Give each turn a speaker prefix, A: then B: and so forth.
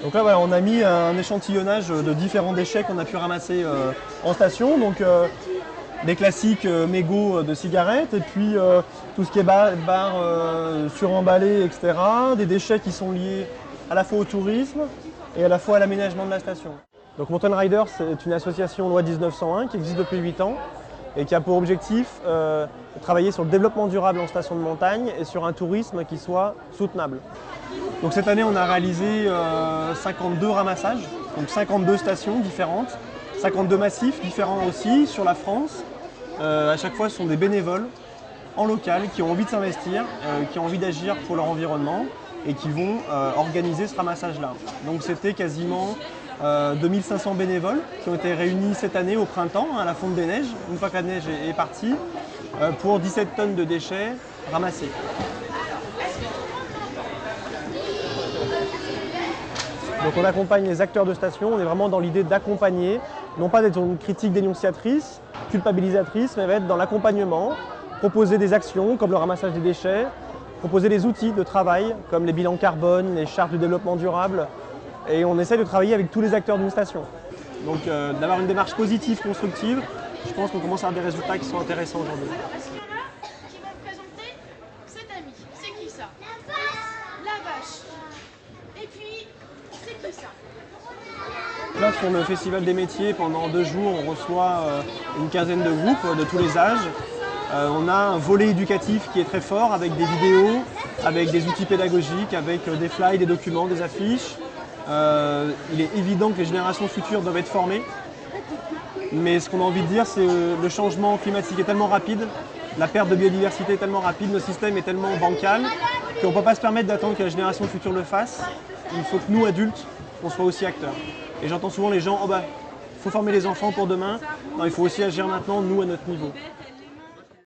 A: Donc là, voilà, on a mis un échantillonnage de différents déchets qu'on a pu ramasser en station. Donc des classiques mégots de cigarettes et puis tout ce qui est barres suremballées, etc. Des déchets qui sont liés à la fois au tourisme et à la fois à l'aménagement de la station. Donc Mountain Riders, c'est une association loi 1901 qui existe depuis 8 ans et qui a pour objectif de travailler sur le développement durable en station de montagne et sur un tourisme qui soit soutenable. Donc cette année, on a réalisé 52 ramassages, donc 52 stations différentes, 52 massifs différents aussi sur la France. À chaque fois, ce sont des bénévoles en local qui ont envie de s'investir, qui ont envie d'agir pour leur environnement et qui vont organiser ce ramassage-là. Donc c'était quasiment 2500 bénévoles qui ont été réunis cette année au printemps, à la fonte des neiges, une fois que la neige est partie, pour 17 tonnes de déchets ramassés. Donc on accompagne les acteurs de station, on est vraiment dans l'idée d'accompagner, non pas d'être une critique dénonciatrice, culpabilisatrice, mais être dans l'accompagnement, proposer des actions comme le ramassage des déchets, proposer des outils de travail comme les bilans carbone, les chartes de développement durable, et on essaie de travailler avec tous les acteurs d'une station. Donc d'avoir une démarche positive, constructive, je pense qu'on commence à avoir des résultats qui sont intéressants aujourd'hui.
B: Qui va présenter cet ami. C'est qui ça? La vache. Et puis, c'est qui ça?
A: Là, sur le Festival des métiers, pendant 2 jours, on reçoit une quinzaine de groupes de tous les âges. On a un volet éducatif qui est très fort avec des vidéos, avec des outils pédagogiques, avec des flyers, des documents, des affiches. Il est évident que les générations futures doivent être formées. Mais ce qu'on a envie de dire, c'est que le changement climatique est tellement rapide, la perte de biodiversité est tellement rapide, notre système est tellement bancal qu'on ne peut pas se permettre d'attendre que la génération future le fasse. Il faut que nous, adultes, on soit aussi acteurs. Et j'entends souvent les gens, oh bah, il faut former les enfants pour demain. Non, il faut aussi agir maintenant, nous, à notre niveau.